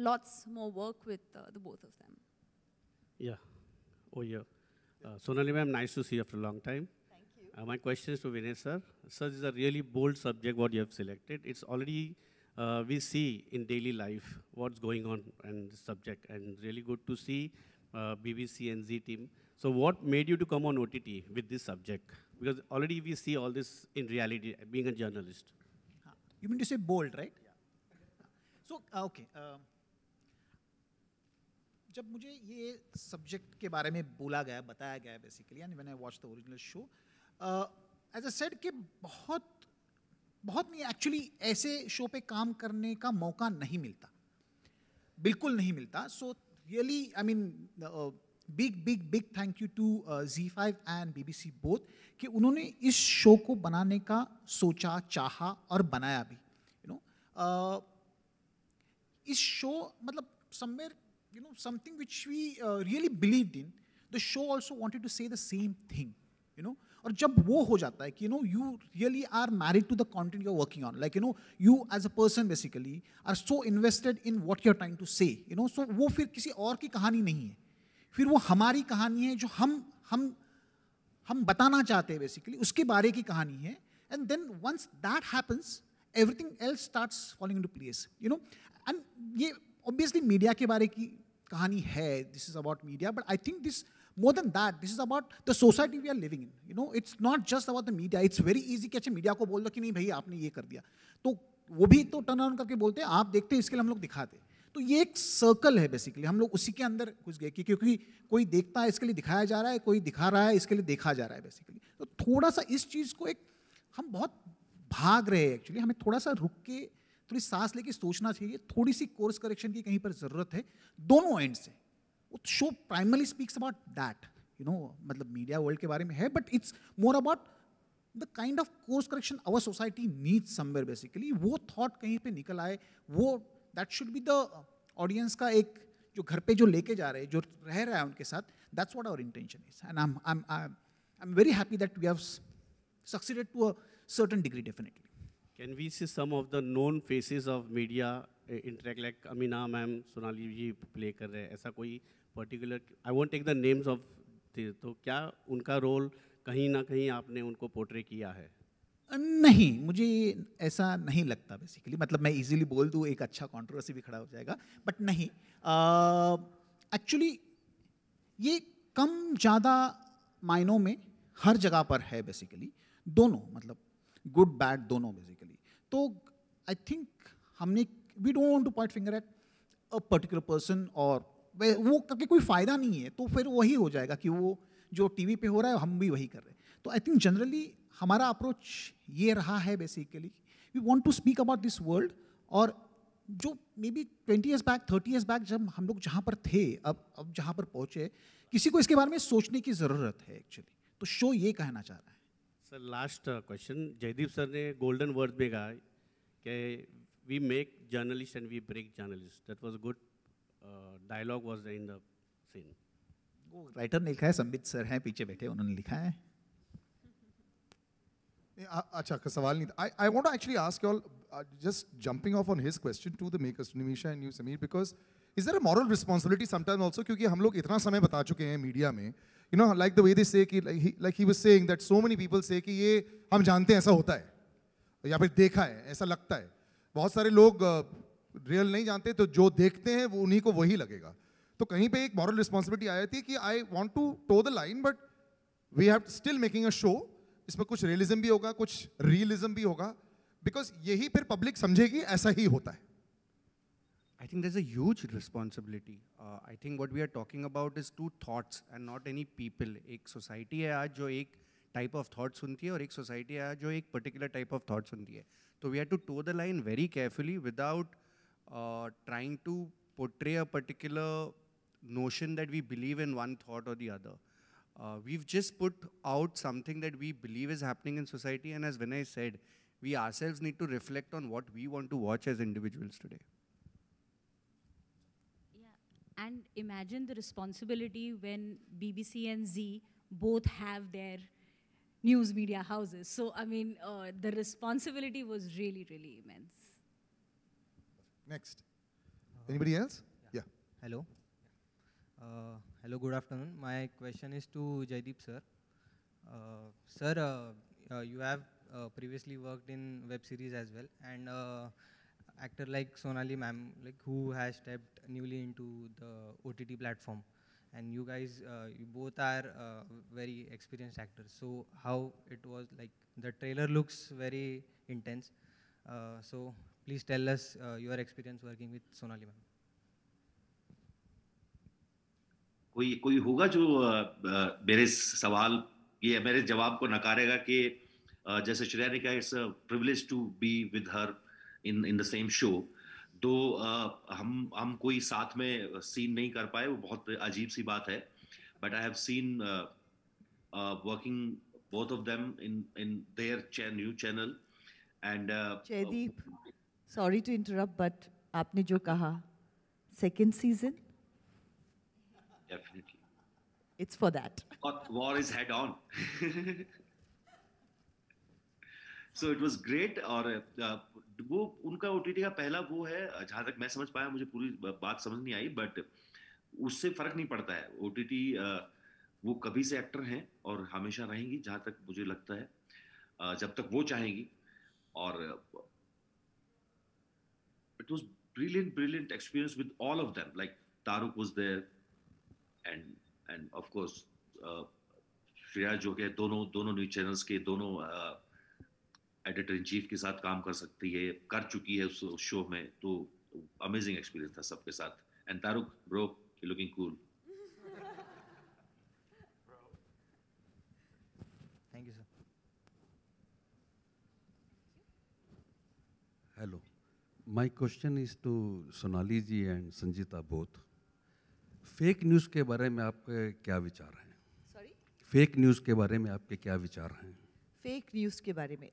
lots more work with the both of them. Yeah. Oh, yeah. Sonali ma'am, nice to see you after a long time. Thank you. My question is to Vinay sir. Sir, this is a really bold subject what you have selected. It's already, we see in daily life what's going on in this subject, and really good to see BBC and Z team. So what made you to come on OTT with this subject? Because already we see all this in reality, being a journalist. You mean to say bold, right? Yeah. So, okay. जब मुझे ये subject के बारे में बोला गया, बताया गया basically, and when I watch the original show, as I said कि बहुत नहीं, एक्चुअली ऐसे शो पे काम करने का मौका नहीं मिलता, बिल्कुल नहीं मिलता. So really I mean big thank you to Z5 and BBC both कि उन्होंने इस शो को बनाने का सोचा, चाहा और बनाया भी. इस शो मतलब somewhere something which we really believed in. The show also wanted to say the same thing, और जब वो हो जाता है कि you really are married to the content you're working on, like you as a person basically are so invested in what you're trying to say, so वो फिर किसी और की कहानी नहीं है, फिर वो हमारी कहानी है जो हम बताना चाहते हैं बेसिकली, उसके बारे की कहानी है. And then once that happens, everything else starts falling into place, and ये obviously मीडिया के बारे की कहानी है, this is about media, but I think this more than that, this is about the society we are living in. It's not just about the media. It's very easy कि अच्छा media को बोल दो कि नहीं भाई आपने ये कर दिया, तो वो भी तो टर्न ऑन करके बोलते हैं आप देखते हैं इसके लिए हम लोग दिखाते. तो ये एक सर्कल है बेसिकली, हम लोग उसी के अंदर घुस गए क्योंकि कोई देखता है इसके लिए दिखाया जा रहा है, कोई दिखा रहा है इसके लिए देखा जा रहा है बेसिकली. तो थोड़ा सा इस चीज़ को हम बहुत भाग रहे हैं एक्चुअली, हमें थोड़ा सा रुक के थोड़ी सांस लेके सोचना चाहिए, थोड़ी सी कोर्स करेक्शन की कहीं पर ज़रूरत है दोनों एंड से. वो show primarily speaks about that, मतलब मीडिया वर्ल्ड के बारे में है, but it's more about the kind of course correction our society needs somewhere basically. वो थॉट कहीं पे निकल आए, वो that should be the audience का एक जो घर पे जो लेके जा रहे हैं, जो रह रहा है उनके साथ, that's what our intention is. And I am very happy that we have succeeded to a certain degree definitely. Can we see some of the known faces of media interact, like Amina ma'am, Sonali ji play कर रहे हैं, ऐसा कोई particular, I won't take the names of तो क्या उनका role कहीं ना कहीं आपने उनको पोर्ट्रे किया है? नहीं, मुझे ऐसा नहीं लगता बेसिकली, मतलब मैं इजीली बोल दूँ एक अच्छा कंट्रोवर्सी भी खड़ा हो जाएगा, बट नहीं. एक्चुअली ये कम ज़्यादा मायनों में हर जगह पर है बेसिकली, दोनों मतलब गुड बैड दोनों बेसिकली. तो आई थिंक हमने we don't want to point finger at a particular person, और वो करके कोई फ़ायदा नहीं है, तो फिर वही हो जाएगा कि वो जो टीवी पे हो रहा है हम भी वही कर रहे हैं. तो आई थिंक जनरली हमारा अप्रोच ये रहा है basically, we want to speak about this world, और जो maybe 20 years back 30 years back जब हम लोग जहाँ पर थे, अब जहाँ पर पहुँचे, किसी को इसके बारे में सोचने की ज़रूरत है एक्चुअली. तो शो ये कहना चाह रहा है. Sir last question, Jaydeep sir ने गोल्डन वर्ड में कहा कि we make journalist and we break journalist. That was good dialogue was in the scene. वो राइटर ने लिखा है, संबित सर हैं पीछे बैठे, उन्होंने लिखा है. अच्छा सवाल नहीं था. I want to actually ask you all, just jumping off on his question to the makers, to Nimisha and you Sameer, because is there a moral responsibility sometimes also, क्योंकि हम लोग इतना समय बता चुके हैं मीडिया में, like the way they say कि like he was saying that so many people say कि ये हम जानते हैं ऐसा होता है, या फिर देखा है ऐसा लगता है. बहुत सारे लोग रियल नहीं जानते, तो जो देखते हैं वो उन्हीं को वही लगेगा. तो कहीं पे एक मॉरल रिस्पॉन्सिबिलिटी आ जाती है कि I want to toe the line, but we have still making a show. इसमें कुछ रियलिज्म भी होगा, कुछ रियलिज्म भी होगा, बिकॉज यही फिर पब्लिक समझेगी ऐसा ही होता है. I think there's a huge responsibility. I think what we are talking about is two thoughts and not any people. एक society है आज जो एक type of thought सुनती है, और एक society है आज जो एक particular type of thought सुनती है. So we have to toe the line very carefully without trying to portray a particular notion that we believe in one thought or the other. We've just put out something that we believe is happening in society, and as Vinay said, we ourselves need to reflect on what we want to watch as individuals today. And imagine the responsibility when BBC and Z both have their news media houses. So, I mean, the responsibility was really, really immense. Next. Anybody else? Yeah. Hello. Hello, good afternoon. My question is to Jaideep sir. Sir, you have previously worked in web series as well, and actor like Sonali ma'am, like who has stepped newly into the OTT platform, and you guys, you both are very experienced actors. So how it was like? The trailer looks very intense. So please tell us your experience working with Sonali ma'am. कोई होगा जो मेरे सवाल ये मेरे जवाब को नकारेगा कि जैसे श्रेया ने कहा it's a privilege to be with her in the same show. तो हम कोई साथ में सीन नहीं कर पाए, वो बहुत अजीब सी बात है। But I have seen working both of them in their new channel and Jaideep, sorry to interrupt, but आपने जो कहा second season, definitely it's for that. War is head on. So it was great। और वो उनका OTT का पहला वो है, जहाँ तक मैं समझ पाया, मुझे पूरी बात समझ नहीं आई, बट उससे फर्क नहीं पड़ता है। OTT वो कभी से एक्टर हैं और हमेशा रहेंगी, जहाँ तक मुझे लगता है, जब तक वो चाहेंगी। और it was brilliant experience with all of them, like Taruk was there and of course Shreya जो के दोनों न्यूज चैनल्स के दोनों एडिटर इन चीफ के साथ काम कर सकती है, कर चुकी है उस शो में। तो अमेजिंग एक्सपीरियंस था सबके साथ। एंड तारुक bro, you looking cool. Thank you, sir. Hello. My question is to Sonali ji and Sanjita both. Fake news के बारे में आपके क्या विचार हैं? Sorry? फेक न्यूज़ के बारे में आपके क्या विचार हैं? फेक न्यूज़ के बारे में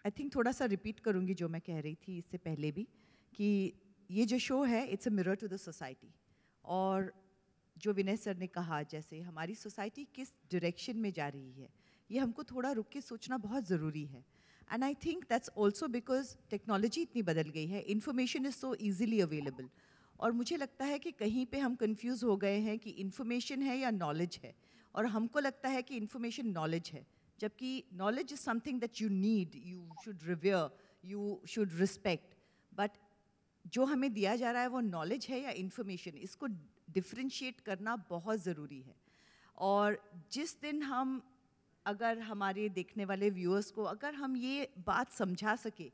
आई थिंक थोड़ा सा रिपीट करूंगी जो मैं कह रही थी इससे पहले भी, कि ये जो शो है it's a mirror to the society. और जो विनय सर ने कहा, जैसे हमारी सोसाइटी किस डायरेक्शन में जा रही है, ये हमको थोड़ा रुक के सोचना बहुत ज़रूरी है। And I think that's also because technology इतनी बदल गई है, information is so easily available. और मुझे लगता है कि कहीं पे हम कंफ्यूज हो गए हैं कि इन्फॉर्मेशन है या नॉलेज है, और हमको लगता है कि इन्फॉर्मेशन नॉलेज है, जबकि knowledge is something that you need, you should revere, you should respect. But जो हमें दिया जा रहा है वो नॉलेज है या इन्फॉर्मेशन, इसको डिफ्रेंशिएट करना बहुत ज़रूरी है। और जिस दिन हम, अगर हमारे देखने वाले व्यूअर्स को अगर हम ये बात समझा सके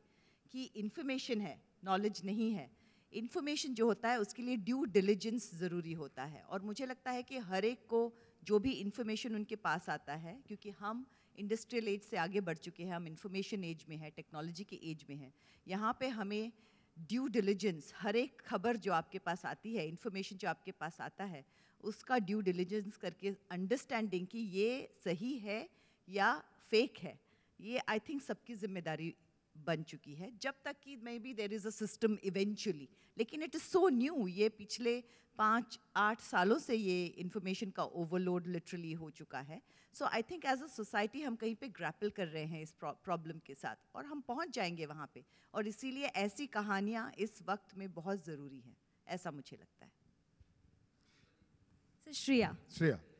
कि इन्फॉर्मेशन है, नॉलेज नहीं है, इन्फॉर्मेशन जो होता है उसके लिए ड्यू डिलिजेंस ज़रूरी होता है। और मुझे लगता है कि हर एक को जो भी इन्फॉर्मेशन उनके पास आता है, क्योंकि हम इंडस्ट्रियल एज से आगे बढ़ चुके हैं, हम इन्फॉर्मेशन एज में हैं, टेक्नोलॉजी के एज में हैं, यहाँ पे हमें ड्यू डिलिजेंस, हर एक खबर जो आपके पास आती है, इन्फॉर्मेशन जो आपके पास आता है, उसका ड्यू डिलिजेंस करके अंडरस्टैंडिंग कि ये सही है या फेक है, ये आई थिंक सबकी जिम्मेदारी बन चुकी है। जब तक कि maybe there is a system eventually, लेकिन इट इज़ सो न्यू, ये पिछले 5-8 सालों से ये इन्फॉर्मेशन का ओवरलोड लिटरली हो चुका है। So I think as a society हम कहीं पे ग्रैपल कर रहे हैं इस प्रॉब्लम के साथ, और हम पहुंच जाएंगे वहाँ पे, और इसीलिए ऐसी कहानियाँ इस वक्त में बहुत ज़रूरी हैं, ऐसा मुझे लगता है। श्रेया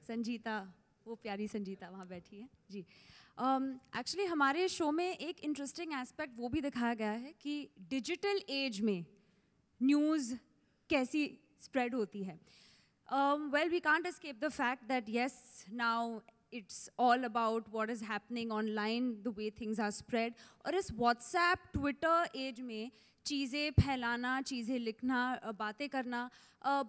संजीता, वो प्यारी संजीता वहाँ बैठी है जी। एक्चुअली हमारे शो में एक इंटरेस्टिंग एस्पेक्ट वो भी दिखाया गया है कि डिजिटल एज में न्यूज़ कैसी स्प्रेड होती है। Well, we can't escape the fact that yes, now it's all about what is happening online, the way things are spread. और इस व्हाट्सएप ट्विटर एज में चीज़ें फैलाना, चीज़ें लिखना, बातें करना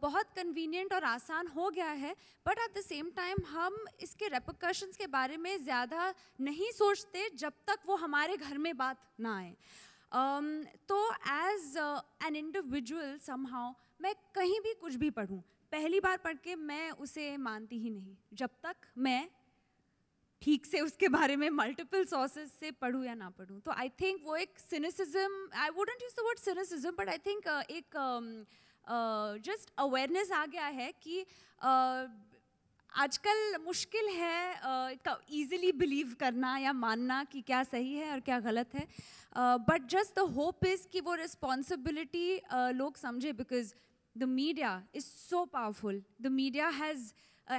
बहुत कन्वीनियंट और आसान हो गया है। But at the same time हम इसके रेपरकशंस के बारे में ज़्यादा नहीं सोचते जब तक वो हमारे घर में बात ना आए। तो एज एन इंडिविजुअल समहाउ मैं कहीं भी कुछ भी पढ़ूं, पहली बार पढ़ के मैं उसे मानती ही नहीं जब तक मैं ठीक से उसके बारे में मल्टीपल सोर्सेज से पढ़ूँ या ना पढ़ूँ। तो आई थिंक वो एक cynicism, I wouldn't use the word cynicism, but I think एक जस्ट अवेयरनेस आ गया है कि आजकल मुश्किल है इजीली बिलीव करना या मानना कि क्या सही है और क्या गलत है, but just the hope is कि वो रिस्पॉन्सिबिलिटी लोग समझे, because the media is so powerful. The media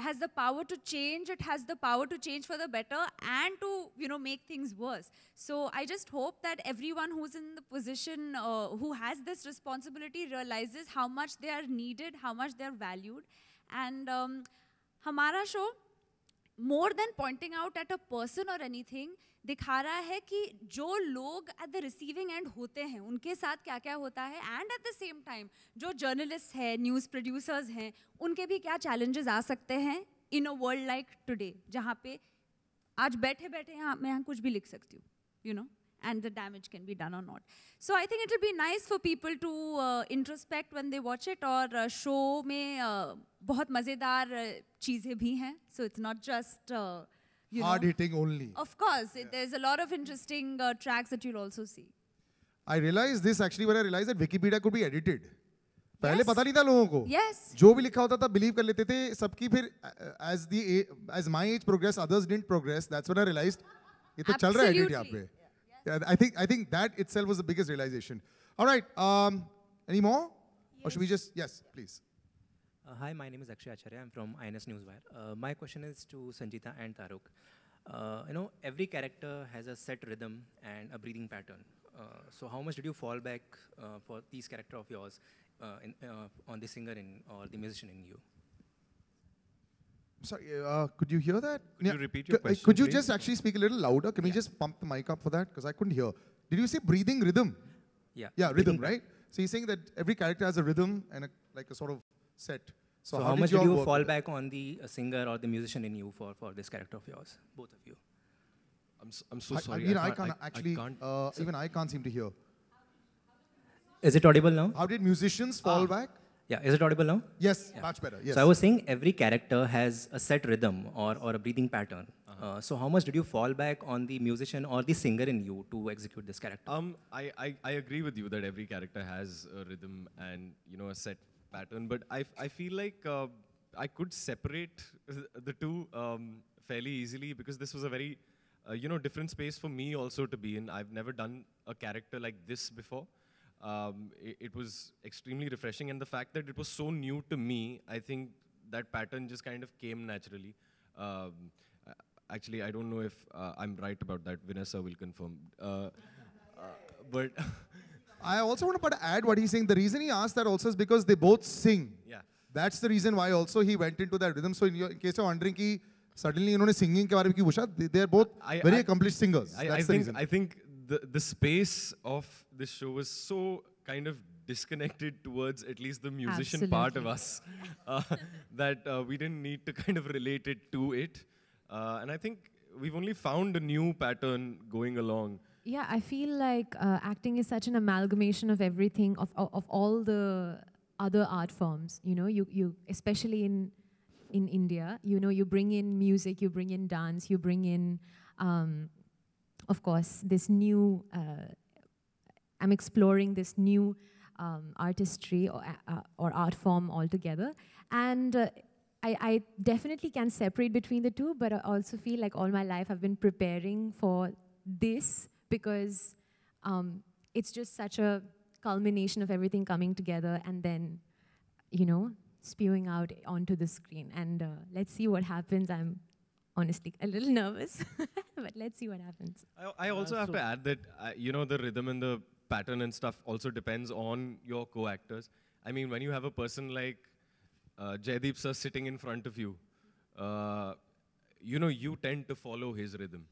has the power to change. It has the power to change for the better and to, make things worse. So I just hope that everyone who's in the position, who has this responsibility, realizes how much they are needed, how much they are valued. And हमारा show more than pointing out at a person or anything, दिखा रहा है कि जो लोग at the receiving end होते हैं उनके साथ क्या क्या होता है, and at the same time जो journalists हैं, news producers हैं, उनके भी क्या challenges आ सकते हैं in a world like today, जहाँ पे आज बैठे बैठे मैं यहाँ कुछ भी लिख सकती हूँ, and the damage can be done or not. So I think it will be nice for people to introspect when they watch it. और show में बहुत मज़ेदार चीज़ें भी हैं, so it's not just hard hitting only. Of course, there's a lot of interesting tracks that you'll also see. I realized this actually when I realized that Wikipedia could be edited. पहले पता नहीं था लोगों को. Yes. जो भी लिखा होता था believe कर लेते थे सबकी. फिर as my age progressed, others didn't progress. That's when I realized ये तो चल रहा है edit यहाँ पे. Yeah, I think that itself was the biggest realization. All right, any more? Yes. Or should we just, yes, please. Hi, my name is Akshay Acharya. I'm from INS Newswire. My question is to Sanjita and Taruk. Every character has a set rhythm and a breathing pattern. So how much did you fall back for these character of yours on the singer or the musician in you? Sorry, could you hear that? Could you repeat your question, Could you please? just actually speak a little louder? Can we just pump the mic up for that? Because I couldn't hear. Did you say breathing rhythm? Yeah. Yeah, rhythm, right? So you're saying that every character has a rhythm and a sort of set. So how much did you fall back on the singer or the musician in you for this character of yours, both of you? I'm so sorry. I can't actually, even I can't seem to hear. Is it audible now? How did musicians fall back? Yeah, is it audible now? Yes, much better. Yes. So I was saying every character has a set rhythm or a breathing pattern. So how much did you fall back on the musician or the singer in you to execute this character? I agree with you that every character has a rhythm and a set pattern, but I feel like I could separate the two fairly easily because this was a very different space for me also to be in. I've never done a character like this before. It was extremely refreshing, and the fact that it was so new to me, I think that pattern just kind of came naturally. Actually, I don't know if I'm right about that. Vanessa will confirm. But I also want to add what he's saying. The reason he asked that also is because they both sing. Yeah. That's the reason why also he went into that rhythm. So in case you're wondering कि suddenly उन्होंने singing के बारे में क्यों पूछा? They are both very accomplished singers. That's the reason. I think the space of this show was so kind of disconnected towards at least the musician part of us that we didn't need to kind of relate it to it. And I think we've only found a new pattern going along. Yeah, I feel like acting is such an amalgamation of everything, of all the other art forms. You especially in India, you bring in music, you bring in dance, you bring in, of course, this new. I'm exploring this new artistry or art form altogether, and I definitely can separate between the two. But I also feel like all my life I've been preparing for this. Because it's just such a culmination of everything coming together and then, spewing out onto the screen. And let's see what happens. I'm honestly a little nervous, but let's see what happens. I also have to add that, the rhythm and the pattern and stuff also depends on your co-actors. I mean, when you have a person like Jaideep sir sitting in front of you, you tend to follow his rhythm.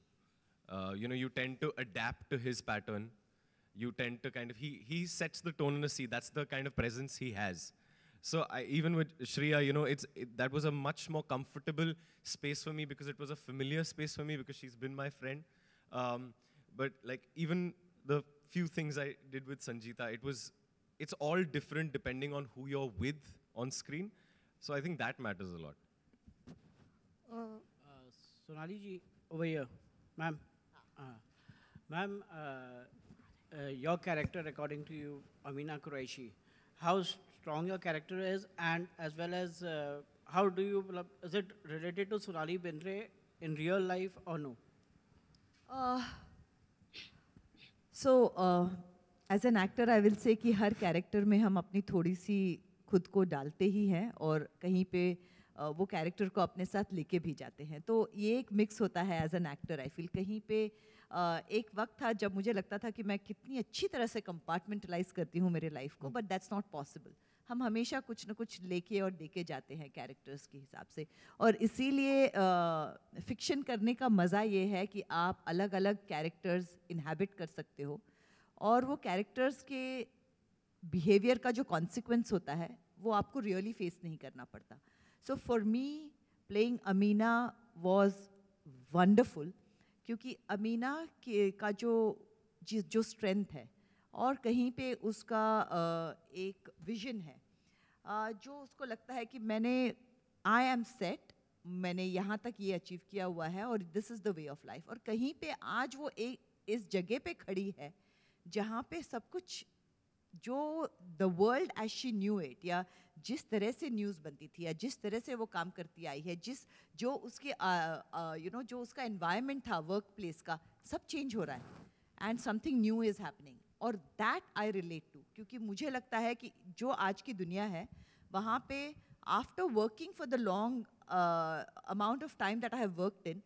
You tend to adapt to his pattern. You tend to kind of, he sets the tone in a scene. That's the kind of presence he has. So even with Shreya, that was a much more comfortable space for me because it was a familiar space for me because she's been my friend. But like even the few things I did with Sanjita, it's all different depending on who you're with on screen. So I think that matters a lot. Sonali ji, over here. Ma'am. Ma'am, your character, according to you, Amina Qureshi, how strong your character is, and as well as how do you, is it related to Sonali Bendre in real life or no? So, as an actor, I will say कि हर character में हम अपनी थोड़ी सी खुद को डालते ही हैं और कहीं पे वो character को अपने साथ लेके भी जाते हैं. तो ये एक mix होता है as an actor. I feel कहीं पे एक वक्त था जब मुझे लगता था कि मैं कितनी अच्छी तरह से compartmentalize करती हूँ मेरे life को, but that's not possible. हम हमेशा कुछ न कुछ लेके और देके जाते हैं कैरेक्टर्स के हिसाब से, और इसीलिए फिक्शन करने का मज़ा ये है कि आप अलग अलग कैरेक्टर्स इनहैबिट कर सकते हो और वो कैरेक्टर्स के बिहेवियर का जो कॉन्सिक्वेंस होता है वो आपको रियली फेस नहीं करना पड़ता. So for me playing Amina was wonderful, क्योंकि अमीना का जो स्ट्रेंथ है और कहीं पे उसका एक विजन है जो उसको लगता है कि आई एम सेट, मैंने यहाँ तक ये अचीव किया हुआ है और this is the way of life. और कहीं पे आज वो इस जगह पे खड़ी है जहाँ पे सब कुछ जो the world as she knew it, या जिस तरह से न्यूज़ बनती थी या जिस तरह से वो काम करती आई है, जो उसके जो उसका एनवायरनमेंट था वर्क प्लेस का, सब चेंज हो रहा है and something new is happening. और दैट आई रिलेट टू, क्योंकि मुझे लगता है कि जो आज की दुनिया है वहाँ पे after working for the long amount of time that I have worked in,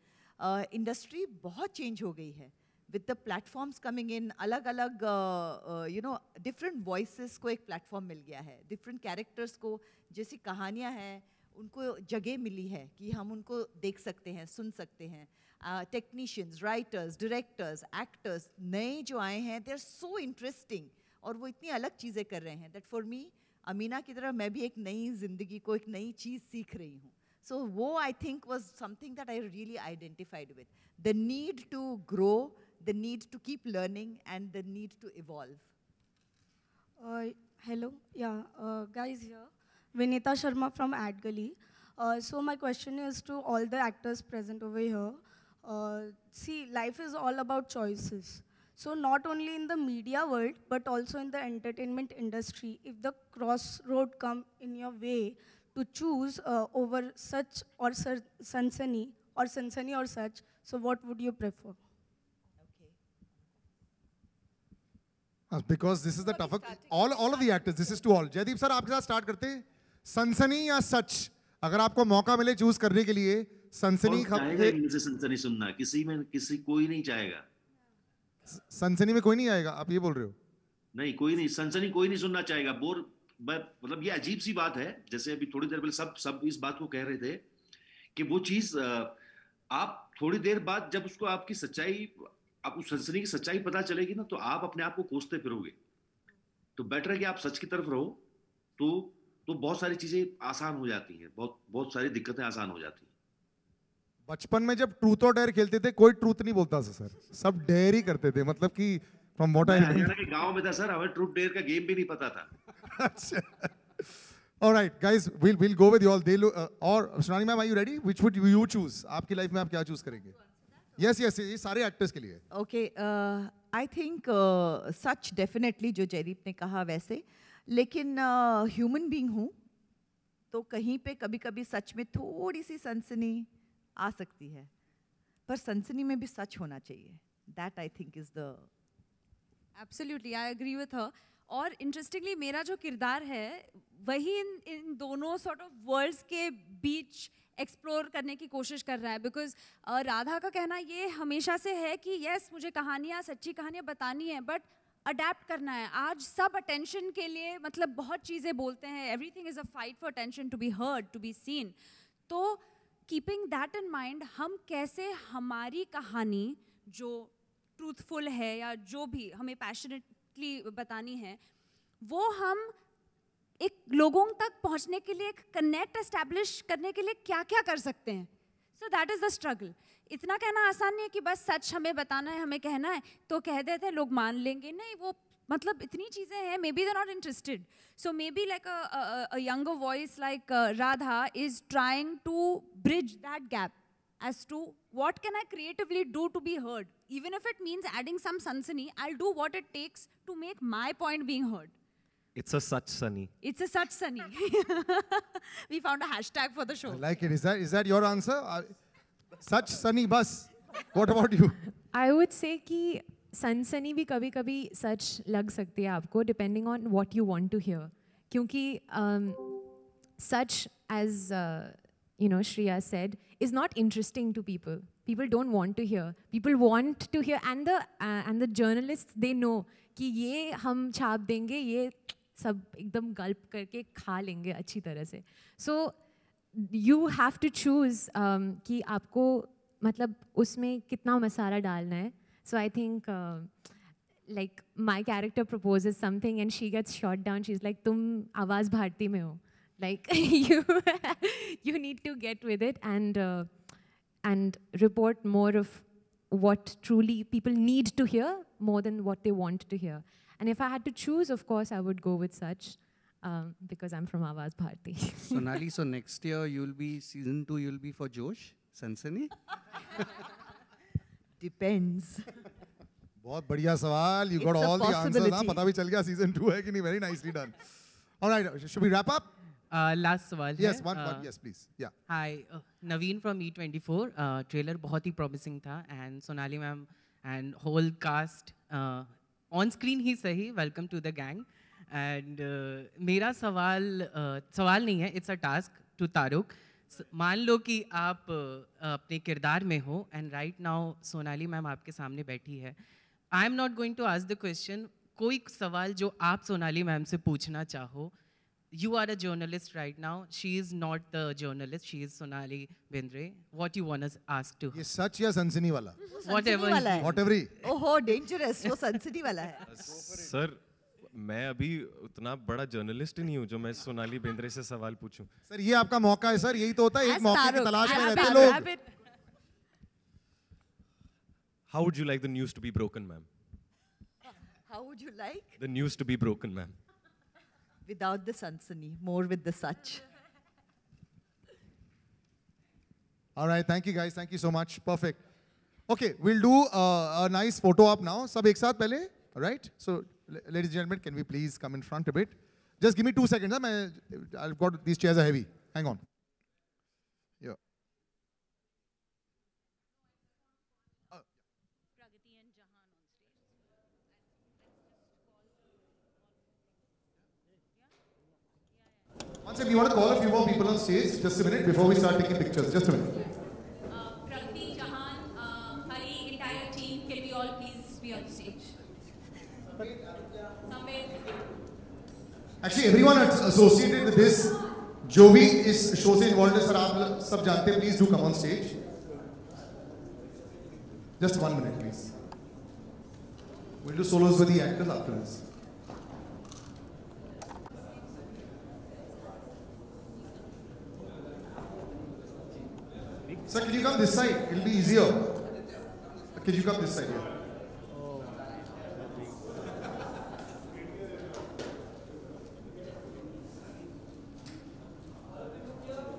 industry बहुत चेंज हो गई है with the platforms coming in. अलग अलग डिफरेंट वॉइसेस को एक प्लेटफॉर्म मिल गया है, डिफरेंट कैरेक्टर्स को जैसी कहानियाँ हैं उनको जगह मिली है कि हम उनको देख सकते हैं, सुन सकते हैं. टेक्नीशियंस, राइटर्स, डायरेक्टर्स, एक्टर्स नए जो आए हैं, दे आर सो इंटरेस्टिंग और वो इतनी अलग चीज़ें कर रहे हैं दैट फॉर मी अमीना की तरह मैं भी एक नई ज़िंदगी को, एक नई चीज़ सीख रही हूँ. सो वो I think was something that I really identified with, the need to grow, the need to keep learning and the need to evolve. Hello, guys here, Vinita Sharma from Ad Gali. So my question is to all the actors present over here. See, life is all about choices. So not only in the media world, but also in the entertainment industry, if the crossroad come in your way to choose over such or Sansani or such, so what would you prefer? Because this is the tougher, all of the actors, this is to all. Jaydeep sir आपके साथ start करते हैं. सनसनी या सच, अगर आपको मौका मिले चूज करने के लिए, सनसनी से सनसनी सुनना, कोई नहीं चाहेगा. सनसनी में कोई नहीं आएगा, आप ये बोल रहे हो? नहीं, कोई नहीं, सनसनी कोई नहीं सुनना चाहेगा. मतलब ये अजीब सी बात है. जैसे अभी थोड़ी देर पहले सब इस बात को कह रहे थे कि वो चीज आप थोड़ी देर बाद जब उसको आपकी सच्चाई, आपको सनसनी की सच्चाई पता चलेगी ना, तो आप अपने आप को कोसते फिरोगे. तो बेटर है कि आप सच की तरफ रहो, तो बहुत सारी चीजें आसान हो जाती हैं, बहुत सारी दिक्कतें आसान हो जाती हैं. बचपन में जब ट्रूथ और डेयर खेलते थे कोई ट्रूथ नहीं बोलता था सर, सब डेयर ही करते थे. मतलब कि फ्रॉम व्हाट आई हरियाणा के गांव में था सर, हमें ट्रूथ डेयर का गेम भी नहीं पता था. अच्छा. Alright guys, we'll go with you all. और Sonali ma'am, are you ready? Which would you choose? आपकी लाइफ में आप क्या चूज करेंगे? Yes, ये सारे एक्टर्स के लिए. Okay, I think such definitely जो जयदीप ने कहा वैसे, लेकिन ह्यूमन बीइंग हूँ तो कहीं पे कभी कभी सच में थोड़ी सी सनसनी आ सकती है, पर सनसनी में भी सच होना चाहिए. That I think is the. Absolutely, I agree with her. और इंटरेस्टिंगली मेरा जो किरदार है वही इन दोनों सॉर्ट ऑफ वर्ल्ड्स के बीच एक्सप्लोर करने की कोशिश कर रहा है. बिकॉज राधा का कहना ये हमेशा से है कि यस मुझे कहानियाँ, सच्ची कहानियाँ बतानी है, बट अडेप्ट करना है. आज सब अटेंशन के लिए मतलब बहुत चीज़ें बोलते हैं, everything is a fight for attention, to be heard, to be seen. तो कीपिंग दैट इन माइंड, हम कैसे हमारी कहानी जो ट्रूथफुल है या जो भी हमें पैशनेटली बतानी है, वो हम एक लोगों तक पहुंचने के लिए, एक कनेक्ट एस्टैब्लिश करने के लिए क्या क्या कर सकते हैं. So that is the struggle. इतना कहना आसान नहीं है कि बस सच हमें बताना है, हमें कहना है तो कह देते हैं लोग मान लेंगे. नहीं, वो मतलब इतनी चीज़ें हैं, maybe they not interested. So maybe like a younger voice like Radha is trying to bridge that gap as to what can I creatively do to be heard. Even if it means adding some sansani, I'll do what it takes to make my point being heard. It's a such sunny. It's a such sunny. We found a hashtag for the show. I like it. Is that your answer? Such sunny bus. What about you? I would say कि सनसनी भी कभी-कभी सच लग सकती है आपको, depending on what you want to hear. क्योंकि such, as Shreya said, is not interesting to people. People don't want to hear. People want to hear, and the journalists, they know कि ये हम छाप देंगे, ये सब एकदम गल्प करके खा लेंगे अच्छी तरह से. So you have to choose कि आपको मतलब उसमें कितना मसाला डालना है. So I think like my character proposes something and she gets shot down. She's like, तुम आवाज़ भारती में हो. Like you need to get with it and report more of what truly people need to hear more than what they want to hear. And if I had to choose, of course, I would go with such because I'm from Awaaz Bharti. Sonali, so next year you'll be season 2. You'll be for Josh, Sansani. Depends. बहुत बढ़िया सवाल. You got all the answers. हाँ, पता भी चल गया season 2 है कि नहीं. Very nicely done. All right, should we wrap up? Last सवाल Yes, है. one. Yes, please. Yeah. Hi, Naveen from E24. Trailer बहुत ही promising था, and Sonali ma'am and whole cast on screen ही सही. Welcome to the gang. And मेरा सवाल नहीं है. It's a task to Taruk. मान लो कि आप अपने किरदार में हो and right now Sonali ma'am आपके सामने बैठी है. I am not going to ask the question. कोई सवाल जो आप सोनाली मैम से पूछना चाहो. You are a journalist right now. She is not the journalist. She is Sonali Bendre. What you want to ask to her? ये सच या सनसनी वाला? Whatever. Oh, dangerous. वो सनसनी वाला है. सर, मैं अभी उतना बड़ा जर्नलिस्ट ही नहीं हूँ जो मैं सोनाली बेंद्रे से सवाल पूछूं. सर, ये आपका मौका है सर. यही तो होता है. एक मौके की तलाश में रहते हैं लोग. How would you like the news to be broken, ma'am? How would you like? The news to be broken, ma'am. Without the sansani, more with the such. All right, thank you guys. Thank you so much. Perfect. Okay, we'll do a nice photo up now. Sab ek saath pehle, all right? So, ladies and gentlemen, can we please come in front a bit? Just give me 2 seconds. I've got these chairs are heavy. Hang on. Yeah. One second, we want to call a few more people on stage. Just a minute before we start taking pictures. Just a minute. Pragati, Jahan, Hari, entire team, can we all please be on stage? Actually, everyone associated with this, Jovi is show se involved है, sir. आप सब जानते हैं. Please do come on stage. Just 1 minute, please. We'll do solos with the actors after this. Sir, can you come this side? It'll be easier. Can you come this side here?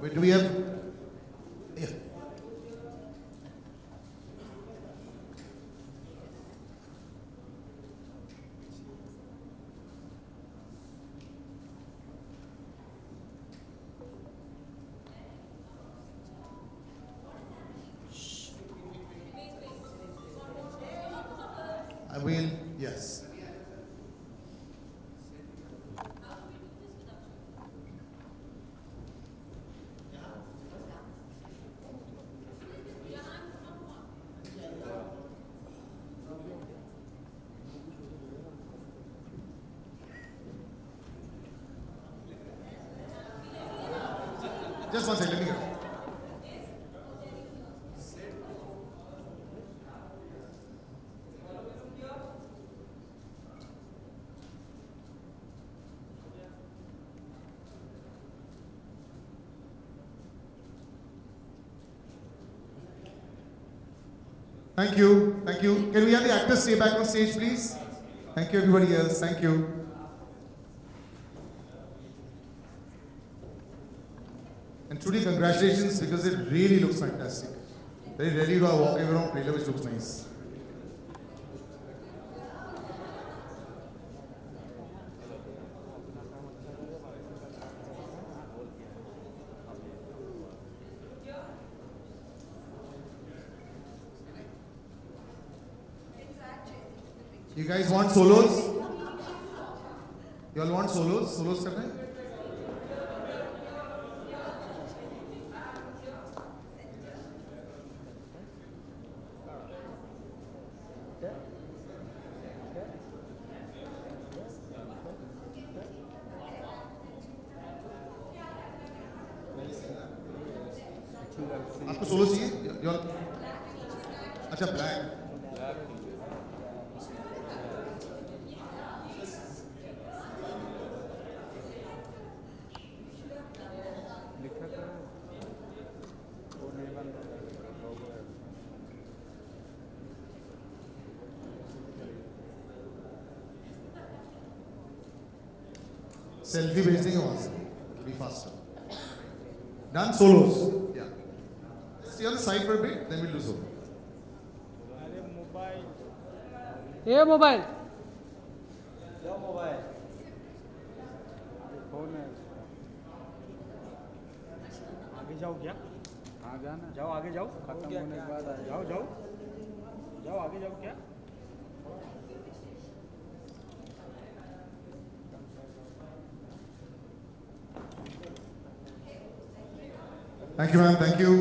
Wait, do we have? Yeah. I will, yes. Just 1 second, let me go. Thank you. Thank you. Can we have the actors stay back on stage, please? Thank you, everybody else. Thank you. And truly, congratulations, because it really looks fantastic. Very rarely do I walk around trailer which looks nice. You guys want solos? You all want solos? Solos करना है? आपको solo चाहिए? अच्छा black. Selfie भेज देंगे वहां से. It'll be faster. Done solos. Yeah. See on the side for a bit, then we'll do solo. ये मोबाइल आगे जाओ क्या? हाँ जाना. जाओ आगे जाओ. खत्म होने के बाद जाओ जाओ जाओ आगे जाओ क्या? Thank you, ma'am. Thank you.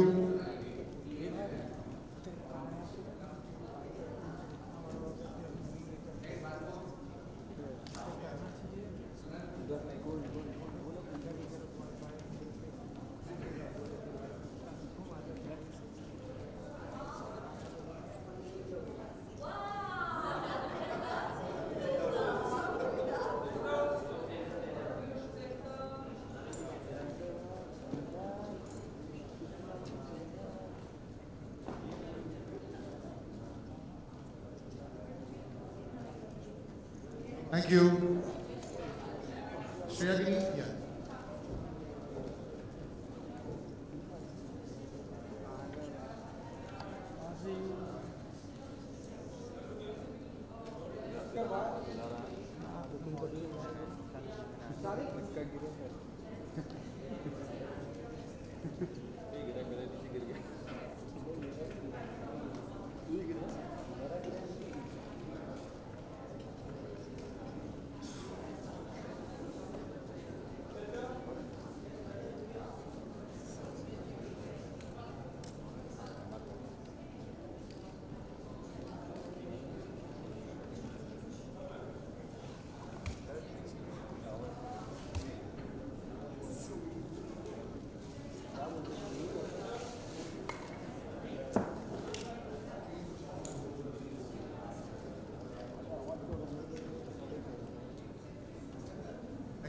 Thank you. Shreya Giri, yeah.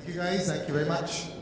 Thank you guys, thank you very much.